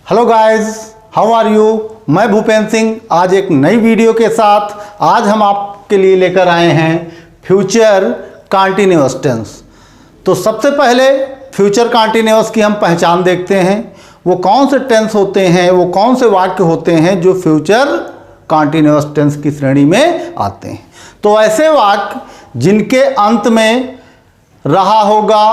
Hello guys, how are you. मैं भूपेंद्र सिंह आज एक नई वीडियो के साथ आज हम आपके लिए लेकर आए हैं फ्यूचर कंटीन्यूअस टेंस। तो सबसे पहले फ्यूचर कंटीन्यूअस की हम पहचान देखते हैं। वो कौन से टेंस होते हैं, वो कौन से वाक्य होते हैं जो फ्यूचर कंटीन्यूअस टेंस की श्रेणी में आते हैं। तो ऐसे वाक्य जिनके अंत में रहा होगा,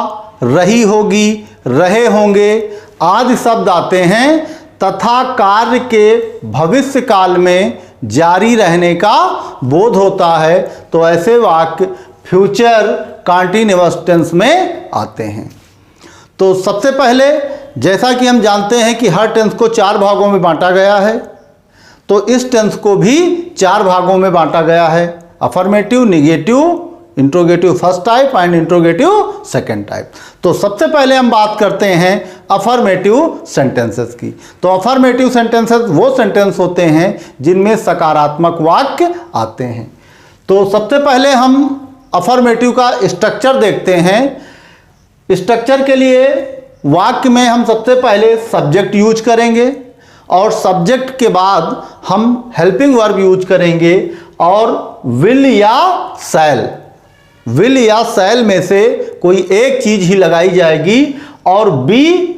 रही होगी, रहे होंगे आदि शब्द आते हैं तथा कार्य के भविष्य काल में जारी रहने का बोध होता है, तो ऐसे वाक्य फ्यूचर कंटीन्यूअस टेंस में आते हैं। तो सबसे पहले जैसा कि हम जानते हैं कि हर टेंस को 4 भागों में बांटा गया है, तो इस टेंस को भी 4 भागों में बांटा गया है। Affirmative, negative, interrogative first type and interrogative second type. तो सबसे पहले हम बात करते हैं अफर्मेटिव सेंटेंसेस की। तो अफर्मेटिव सेंटेंसेस वो सेंटेंस होते हैं जिनमें सकारात्मक वाक्य आते हैं। तो सबसे पहले हम अफर्मेटिव का स्ट्रक्चर देखते हैं। स्ट्रक्चर के लिए वाक्य में हम सबसे पहले सब्जेक्ट यूज करेंगे और सब्जेक्ट के बाद हम हेल्पिंग वर्ब यूज करेंगे और विल या शैल, विल या शैल में से कोई एक चीज ही लगाई जाएगी और बी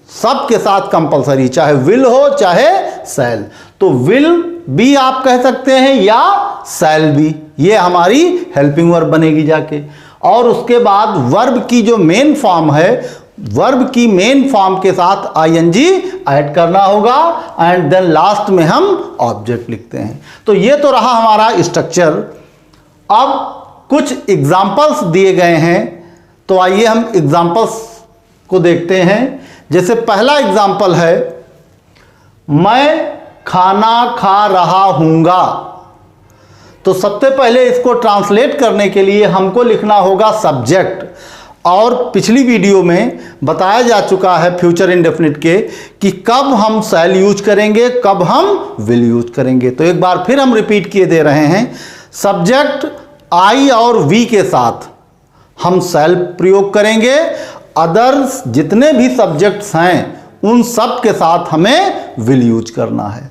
सब के साथ कंपलसरी, चाहे विल हो चाहे शैल। तो विल बी आप कह सकते हैं या शैल बी, ये हमारी हेल्पिंग वर्ब बनेगी जाके। और उसके बाद वर्ब की जो मेन फॉर्म है, वर्ब की मेन फॉर्म के साथ आईएनजी ऐड करना होगा एंड देन लास्ट में हम ऑब्जेक्ट लिखते हैं। तो ये तो रहा हमारा स्ट्रक्चर। अब कुछ एग्जाम्पल्स दिए गए हैं, तो आइए हम एग्जाम्पल्स को देखते हैं। जैसे पहला एग्जाम्पल है, मैं खाना खा रहा हूंगा। तो सबसे पहले इसको ट्रांसलेट करने के लिए हमको लिखना होगा सब्जेक्ट। और पिछली वीडियो में बताया जा चुका है फ्यूचर इंडेफिनिट के कि कब हम शैल यूज करेंगे, कब हम विल यूज करेंगे। तो एक बार फिर हम रिपीट किए दे रहे हैं। सब्जेक्ट आई और वी के साथ हम शैल प्रयोग करेंगे। अदर्स जितने भी सब्जेक्ट्स हैं उन सब के साथ हमें विल यूज करना है।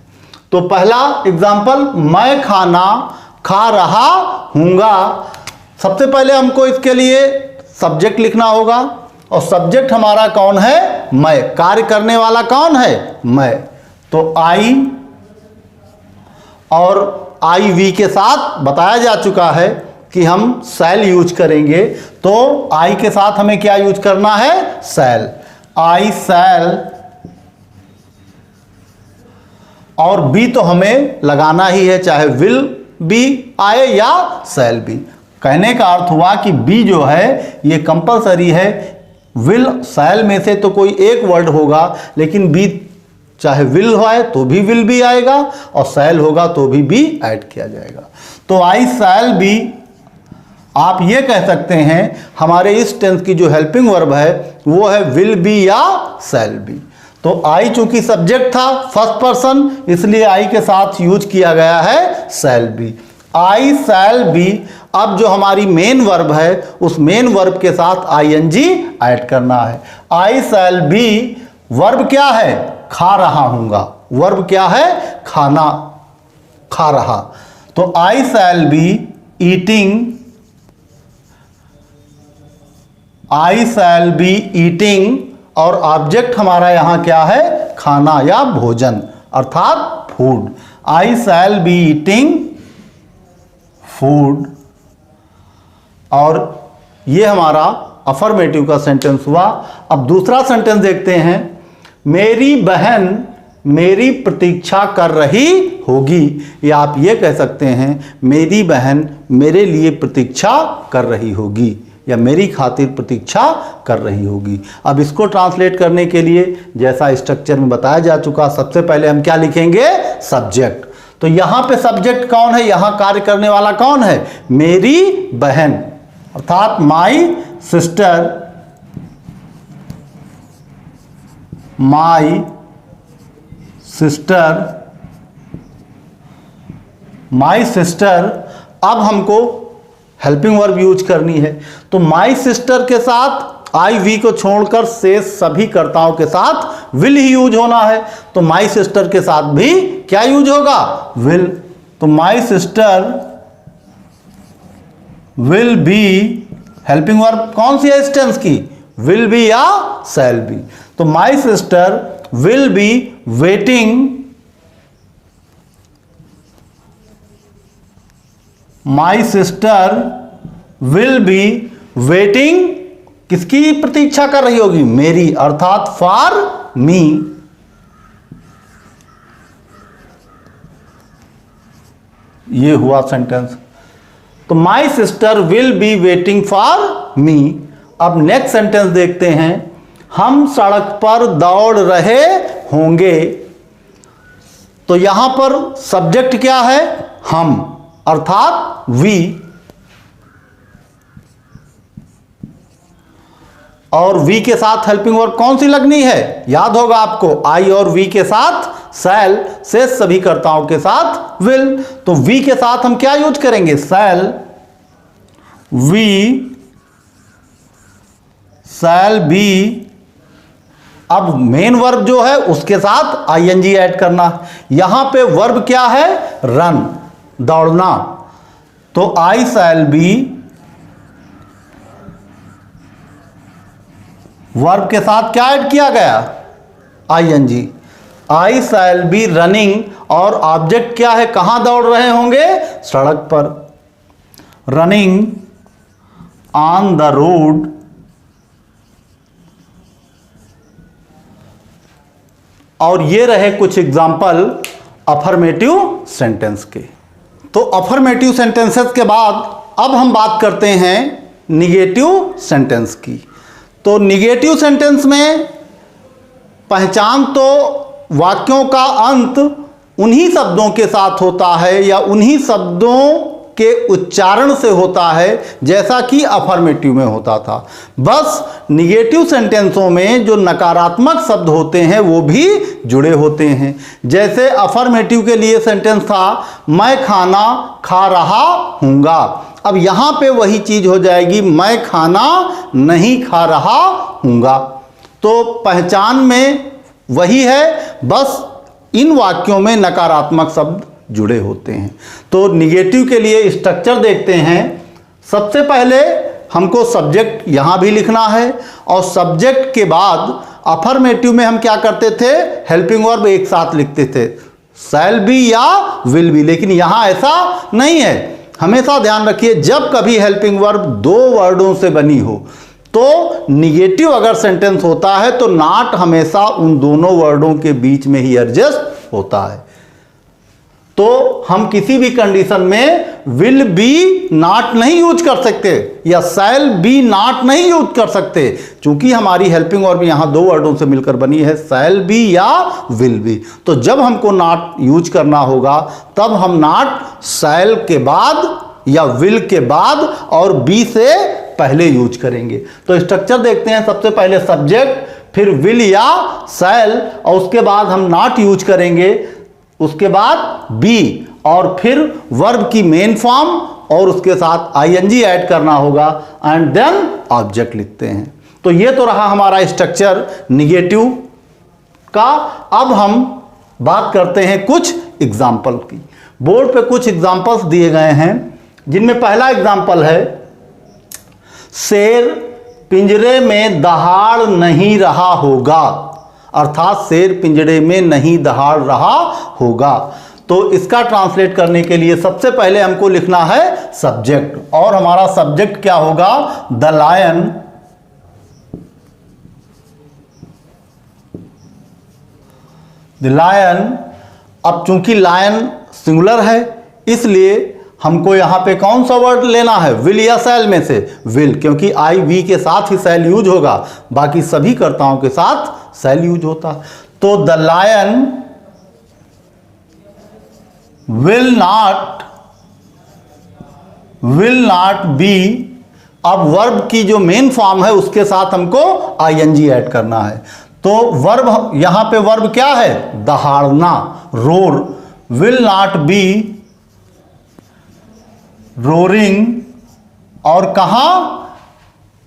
तो पहला एग्जाम्पल, मैं खाना खा रहा हूंगा। सबसे पहले हमको इसके लिए सब्जेक्ट लिखना होगा और सब्जेक्ट हमारा कौन है? मैं। कार्य करने वाला कौन है? मैं। तो आई और आई वी के साथ बताया जा चुका है कि हम शैल यूज करेंगे। तो आई के साथ हमें क्या यूज करना है? शैल। आई शैल। और बी तो हमें लगाना ही है, चाहे विल बी आए या शैल बी। कहने का अर्थ हुआ कि बी जो है ये कंपलसरी है। विल शैल में से तो कोई एक वर्ड होगा, लेकिन बी चाहे विल हो तो भी विल भी आएगा और शैल होगा तो भी ऐड किया जाएगा। तो आई शैल बी, आप ये कह सकते हैं हमारे इस टेंस की जो हेल्पिंग वर्ब है वो है विल बी या शैल बी। तो आई चूंकि सब्जेक्ट था फर्स्ट पर्सन, इसलिए आई के साथ यूज किया गया है shall be. I shall be. अब जो हमारी मेन वर्ब है उस मेन वर्ब के साथ आईएनजी ऐड करना है। आई शैल बी वर्ब क्या है? खा रहा हूंगा। वर्ब क्या है? खाना, खा रहा। तो I shall be eating, I shall be eating और ऑब्जेक्ट हमारा यहां क्या है? खाना या भोजन अर्थात food. I shall be eating food. और ये हमारा अफर्मेटिव का सेंटेंस हुआ। अब दूसरा सेंटेंस देखते हैं, मेरी बहन मेरी प्रतीक्षा कर रही होगी। या आप ये कह सकते हैं मेरी बहन मेरे लिए प्रतीक्षा कर रही होगी या मेरी खातिर प्रतीक्षा कर रही होगी। अब इसको ट्रांसलेट करने के लिए जैसा स्ट्रक्चर में बताया जा चुका, सबसे पहले हम क्या लिखेंगे? सब्जेक्ट। तो यहां पे सब्जेक्ट कौन है? यहां कार्य करने वाला कौन है? मेरी बहन अर्थात my sister, my sister, my sister. अब हमको हेल्पिंग वर्ब यूज करनी है। तो माई सिस्टर के साथ आई वी को छोड़कर शेष सभी कर्ताओं के साथ विल ही यूज होना है। तो माई सिस्टर के साथ भी क्या यूज होगा? विल। तो my sister will be, helping verb कौन सी है इस टेंस की? विल बी या शैल बी। तो my sister will be waiting, my sister will be waiting, किसकी प्रतीक्षा कर रही होगी? मेरी, अर्थात फॉर मी। ये हुआ सेंटेंस। तो my sister will be waiting for me. अब नेक्स्ट सेंटेंस देखते हैं। हम सड़क पर दौड़ रहे होंगे। तो यहां पर सब्जेक्ट क्या है? हम, अर्थात वी। और वी के साथ हेल्पिंग वर्ब कौन सी लगनी है? याद होगा आपको, आई और वी के साथ शैल, से सभी कर्ताओं के साथ विल। तो वी के साथ हम क्या यूज करेंगे? शैल। We shall be. अब मेन वर्ब जो है उसके साथ आईएनजी ऐड करना। यहां पे वर्ब क्या है? रन, दौड़ना। तो आई शैल बी, वर्ब के साथ क्या ऐड किया गया? ING. I shall be running, और ऑब्जेक्ट क्या है? कहां दौड़ रहे होंगे? सड़क पर। रनिंग ऑन द रोड, और ये रहे कुछ एग्जाम्पल अफर्मेटिव सेंटेंस के। तो अफर्मेटिव सेंटेंसेस के बाद अब हम बात करते हैं निगेटिव सेंटेंस की। तो निगेटिव सेंटेंस में पहचान तो वाक्यों का अंत उन्हीं शब्दों के साथ होता है या उन्हीं शब्दों के उच्चारण से होता है जैसा कि अफर्मेटिव में होता था। बस निगेटिव सेंटेंसों में जो नकारात्मक शब्द होते हैं वो भी जुड़े होते हैं। जैसे अफर्मेटिव के लिए सेंटेंस था, मैं खाना खा रहा हूँगा। अब यहां पे वही चीज हो जाएगी, मैं खाना नहीं खा रहा हूँगा। तो पहचान में वही है, बस इन वाक्यों में नकारात्मक शब्द जुड़े होते हैं। तो निगेटिव के लिए स्ट्रक्चर देखते हैं। सबसे पहले हमको सब्जेक्ट यहां भी लिखना है, और सब्जेक्ट के बाद अफर्मेटिव में हम क्या करते थे? हेल्पिंग वर्ब एक साथ लिखते थे, शैल बी या विल बी। लेकिन यहां ऐसा नहीं है। हमेशा ध्यान रखिए, जब कभी हेल्पिंग वर्ब दो वर्डों से बनी हो तो निगेटिव अगर सेंटेंस होता है तो नॉट हमेशा उन दोनों वर्डों के बीच में ही एडजस्ट होता है। तो हम किसी भी कंडीशन में विल बी नॉट नहीं यूज कर सकते या शैल बी नॉट नहीं यूज कर सकते, क्योंकि हमारी हेल्पिंग वर्ब यहां दो वर्डों से मिलकर बनी है, शैल बी या विल बी। तो जब हमको नॉट यूज करना होगा तब हम नॉट शैल के बाद या विल के बाद और बी से पहले यूज करेंगे। तो स्ट्रक्चर देखते हैं। सबसे पहले सब्जेक्ट, फिर विल या शैल, और उसके बाद हम नॉट यूज करेंगे, उसके बाद बी, और फिर वर्ब की मेन फॉर्म और उसके साथ आईएनजी ऐड करना होगा, एंड देन ऑब्जेक्ट लिखते हैं। तो ये तो रहा हमारा स्ट्रक्चर निगेटिव का। अब हम बात करते हैं कुछ एग्जाम्पल की। बोर्ड पे कुछ एग्जाम्पल्स दिए गए हैं, जिनमें पहला एग्जाम्पल है, शेर पिंजरे में दहाड़ नहीं रहा होगा, अर्थात शेर पिंजरे में नहीं दहाड़ रहा होगा। तो इसका ट्रांसलेट करने के लिए सबसे पहले हमको लिखना है सब्जेक्ट, और हमारा सब्जेक्ट क्या होगा? The lion the lion. अब चूंकि लायन सिंगुलर है इसलिए हमको यहां पे कौन सा वर्ड लेना है? विल या शैल में से? विल, क्योंकि आई वी के साथ ही शैल यूज होगा, बाकी सभी कर्ताओं के साथ शैल यूज होता है। तो the lion will not be. अब वर्ब की जो मेन फॉर्म है उसके साथ हमको आईएनजी ऐड करना है। तो वर्ब, यहां पे वर्ब क्या है? दहाड़ना, roar. Will not be roaring, और कहां?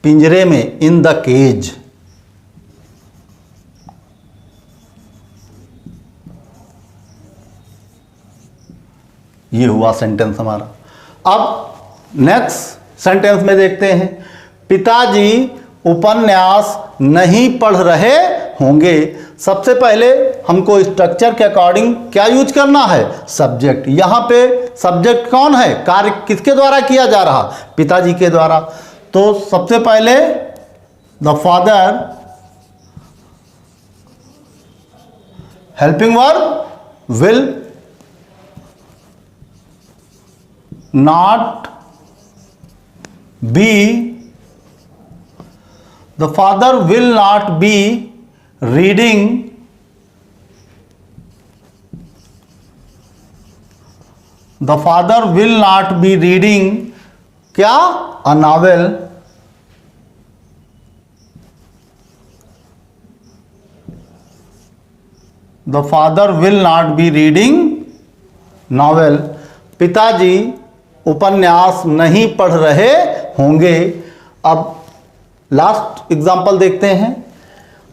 पिंजरे में, इन द केज। ये हुआ सेंटेंस हमारा। अब नेक्स्ट सेंटेंस में देखते हैं, पिताजी उपन्यास नहीं पढ़ रहे होंगे। सबसे पहले हमको स्ट्रक्चर के अकॉर्डिंग क्या यूज करना है, सब्जेक्ट। यहां पे सब्जेक्ट कौन है, कार्य किसके द्वारा किया जा रहा, पिताजी के द्वारा। तो सबसे पहले the father, helping verb will not be, the father will not be reading the father will not be reading क्या, a novel। the father will not be reading novel। पिताजी उपन्यास नहीं पढ़ रहे होंगे। अब लास्ट एग्जाम्पल देखते हैं,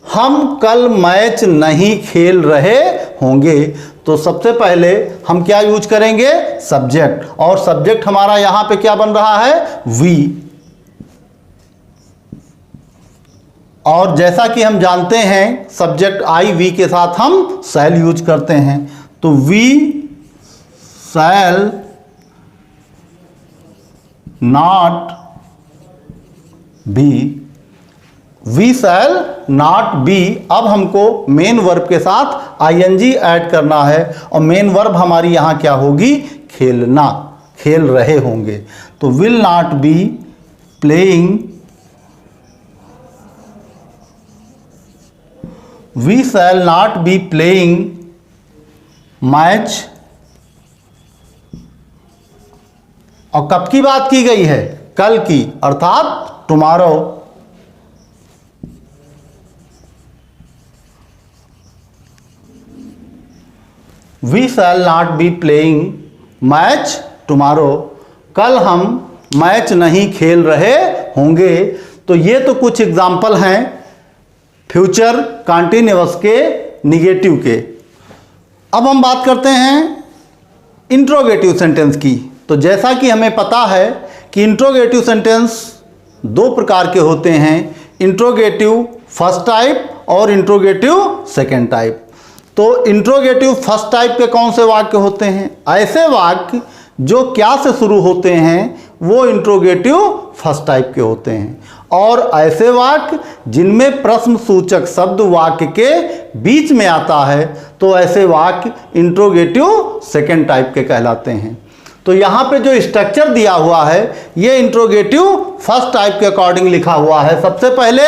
हम कल मैच नहीं खेल रहे होंगे। तो सबसे पहले हम क्या यूज करेंगे, सब्जेक्ट, और सब्जेक्ट हमारा यहां पे क्या बन रहा है, वी। और जैसा कि हम जानते हैं सब्जेक्ट आई वी के साथ हम शैल यूज करते हैं। तो we shall not be, we shall not be. अब हमको मेन वर्ब के साथ आईएनजी ऐड करना है, और मेन वर्ब हमारी यहां क्या होगी, खेलना, खेल रहे होंगे। तो will not be playing, we shall not be playing match. और कब की बात की गई है, कल की, अर्थात tomorrow. We shall not be playing match tomorrow, कल हम मैच नहीं खेल रहे होंगे। तो ये तो कुछ एग्जाम्पल हैं फ्यूचर कॉन्टिन्यूअस के निगेटिव के। अब हम बात करते हैं इंट्रोगेटिव सेंटेंस की। तो जैसा कि हमें पता है कि इंट्रोगेटिव सेंटेंस दो प्रकार के होते हैं, इंट्रोगेटिव फर्स्ट टाइप और इंट्रोगेटिव सेकेंड टाइप। तो इंट्रोगेटिव फर्स्ट टाइप के कौन से वाक्य होते हैं, ऐसे वाक्य जो क्या से शुरू होते हैं वो इंट्रोगेटिव फर्स्ट टाइप के होते हैं। और ऐसे वाक्य जिनमें प्रश्न सूचक शब्द वाक्य के बीच में आता है तो ऐसे वाक्य इंट्रोगेटिव सेकेंड टाइप के कहलाते हैं। तो यहाँ पे जो स्ट्रक्चर दिया हुआ है ये इंट्रोगेटिव फर्स्ट टाइप के अकॉर्डिंग लिखा हुआ है। सबसे पहले,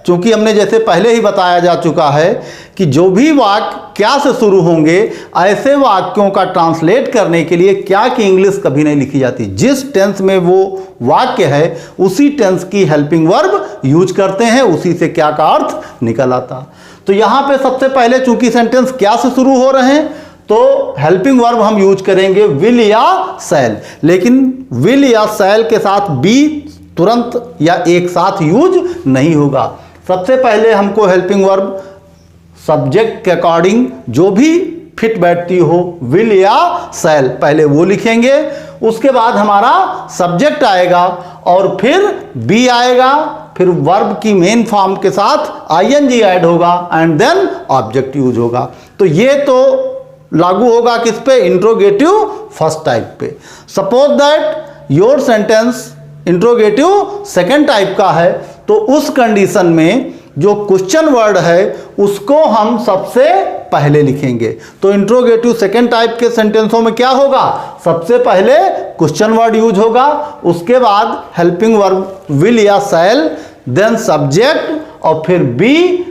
चूंकि हमने जैसे पहले ही बताया जा चुका है कि जो भी वाक्य क्या से शुरू होंगे, ऐसे वाक्यों का ट्रांसलेट करने के लिए क्या की इंग्लिश कभी नहीं लिखी जाती। जिस टेंस में वो वाक्य है उसी टेंस की हेल्पिंग वर्ब यूज करते हैं, उसी से क्या का अर्थ निकल आता। तो यहाँ पे सबसे पहले चूंकि सेंटेंस क्या से शुरू हो रहे हैं तो हेल्पिंग वर्ब हम यूज करेंगे विल या शैल, लेकिन विल या शैल के साथ बी तुरंत या एक साथ यूज नहीं होगा। सबसे पहले हमको हेल्पिंग वर्ब सब्जेक्ट के अकॉर्डिंग जो भी फिट बैठती हो, विल या शैल, पहले वो लिखेंगे, उसके बाद हमारा सब्जेक्ट आएगा और फिर बी आएगा, फिर वर्ब की मेन फॉर्म के साथ आईएनजी ऐड होगा एंड देन ऑब्जेक्ट यूज होगा। तो ये तो लागू होगा किस पे, इंट्रोगेटिव फर्स्ट टाइप पे। Suppose that your sentence interrogative second type का है तो उस कंडीशन में जो क्वेश्चन वर्ड है उसको हम सबसे पहले लिखेंगे। तो इंट्रोगेटिव सेकेंड टाइप के सेंटेंसों में क्या होगा, सबसे पहले क्वेश्चन वर्ड यूज होगा, उसके बाद हेल्पिंग वर्ब विल या शैल, देन सब्जेक्ट और फिर बी,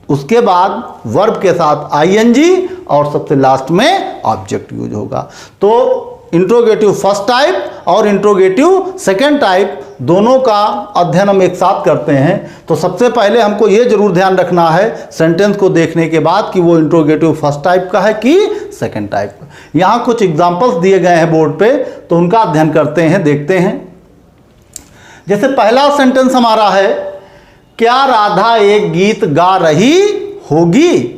उसके बाद वर्ब के साथ आईएनजी और सबसे लास्ट में ऑब्जेक्ट यूज होगा। तो इंट्रोगेटिव फर्स्ट टाइप और इंट्रोगेटिव सेकेंड टाइप दोनों का अध्ययन हम एक साथ करते हैं। तो सबसे पहले हमको ये जरूर ध्यान रखना है सेंटेंस को देखने के बाद कि वो इंट्रोगेटिव फर्स्ट टाइप का है कि सेकेंड टाइप का। यहाँ कुछ एग्जाम्पल्स दिए गए हैं बोर्ड पे, तो उनका अध्ययन करते हैं, देखते हैं। जैसे पहला सेंटेंस हमारा है, क्या राधा एक गीत गा रही होगी।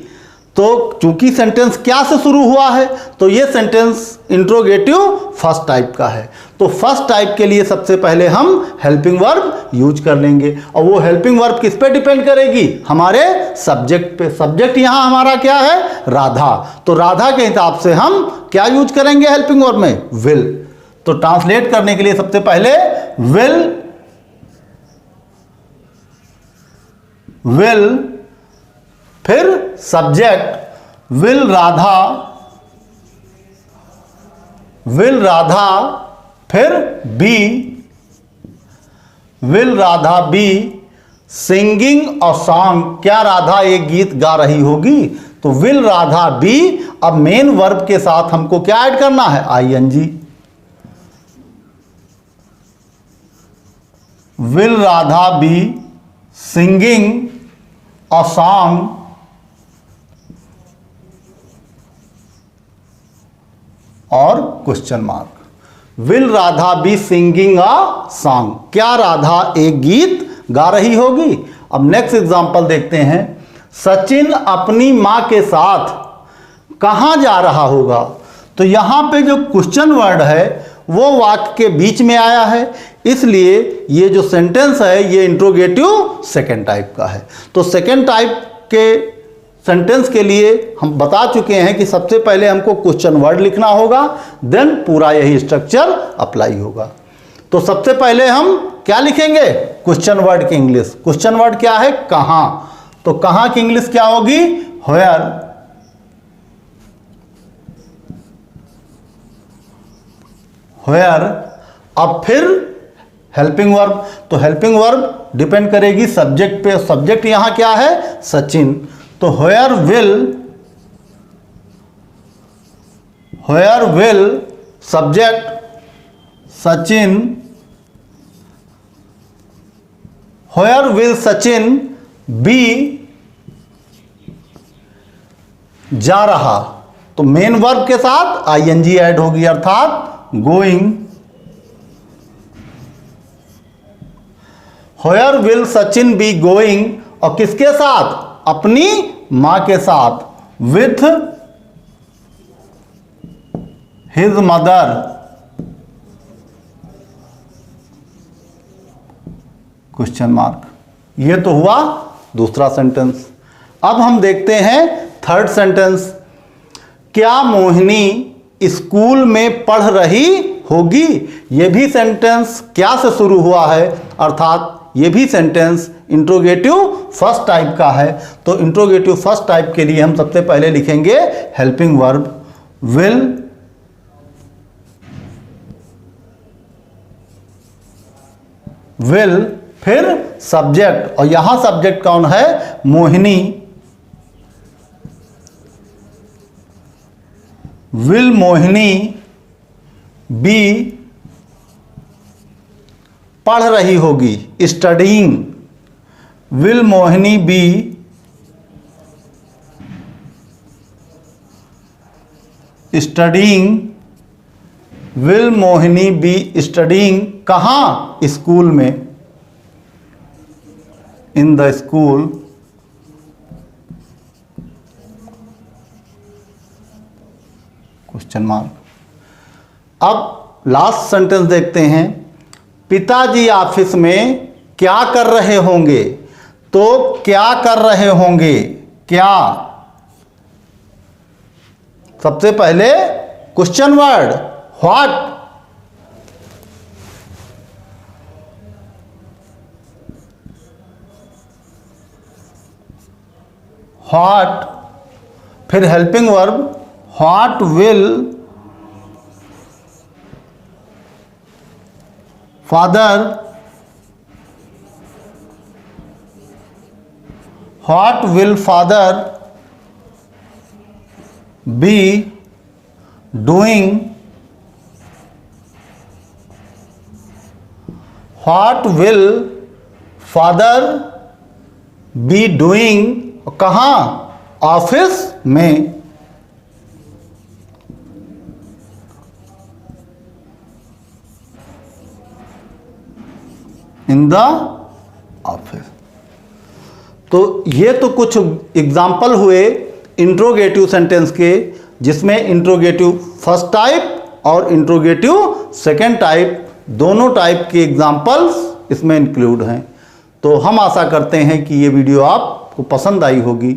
तो चूंकि सेंटेंस क्या से शुरू हुआ है, तो ये सेंटेंस इंट्रोगेटिव फर्स्ट टाइप का है। तो फर्स्ट टाइप के लिए सबसे पहले हम हेल्पिंग वर्ब यूज कर लेंगे, और वो हेल्पिंग वर्ब किस पे डिपेंड करेगी, हमारे सब्जेक्ट पे। सब्जेक्ट यहां हमारा क्या है, राधा। तो राधा के हिसाब से हम क्या यूज करेंगे हेल्पिंग वर्ब में, विल। तो ट्रांसलेट करने के लिए सबसे पहले विल, फिर सब्जेक्ट विल राधा, फिर be, will Radha be singing a song, क्या राधा एक गीत गा रही होगी। तो विल राधा बी, अब मेन वर्ब के साथ हमको क्या ऐड करना है, ING. Will Radha be singing a song और question mark. Will Radha be singing a song, क्या राधा एक गीत गा रही होगी। अब नेक्स्ट एग्जांपल देखते हैं, सचिन अपनी मां के साथ कहां जा रहा होगा। तो यहां पे जो क्वेश्चन वर्ड है वो वाक्य के बीच में आया है, इसलिए ये जो सेंटेंस है ये इंट्रोगेटिव सेकेंड टाइप का है। तो सेकेंड टाइप के सेंटेंस के लिए हम बता चुके हैं कि सबसे पहले हमको क्वेश्चन वर्ड लिखना होगा, देन पूरा यही स्ट्रक्चर अप्लाई होगा। तो सबसे पहले हम क्या लिखेंगे, क्वेश्चन वर्ड की इंग्लिश। क्वेश्चन वर्ड क्या है, कहां। तो कहां की इंग्लिश क्या होगी, वेयर। वेयर। अब फिर हेल्पिंग वर्ब, तो हेल्पिंग वर्ब डिपेंड करेगी सब्जेक्ट पे। सब्जेक्ट यहां क्या है, सचिन। तो where will subject Sachin, where will Sachin be जा रहा। तो मेन वर्ब के साथ आईएनजी ऐड होगी, अर्थात going. Where will Sachin be going, और किसके साथ, अपनी मां के साथ, with his mother. Question mark. ये तो हुआ दूसरा सेंटेंस। अब हम देखते हैं थर्ड सेंटेंस, क्या मोहिनी स्कूल में पढ़ रही होगी। ये भी सेंटेंस क्या से शुरू हुआ है, अर्थात ये भी सेंटेंस इंट्रोगेटिव फर्स्ट टाइप का है। तो इंट्रोगेटिव फर्स्ट टाइप के लिए हम सबसे पहले लिखेंगे हेल्पिंग वर्ब विल, फिर सब्जेक्ट, और यहां सब्जेक्ट कौन है, मोहिनी। विल मोहिनी बी पढ़ रही होगी, studying. Will Mohini be studying, will Mohini be studying कहां, स्कूल में, in the school. Question mark. अब लास्ट सेंटेंस देखते हैं, पिताजी ऑफिस में क्या कर रहे होंगे। तो क्या कर रहे होंगे, क्या। सबसे पहले क्वेश्चन वर्ड व्हाट, व्हाट, फिर helping verb what will father, what will father be doing, what will father be doing, कहां, ऑफिस में। In the office. तो ये तो कुछ एग्जाम्पल हुए इंट्रोगेटिव सेंटेंस के, जिसमें इंट्रोगेटिव फर्स्ट टाइप और इंट्रोगेटिव सेकेंड टाइप, दोनों टाइप के एग्जाम्पल्स इसमें इंक्लूड हैं। तो हम आशा करते हैं कि ये वीडियो आपको पसंद आई होगी।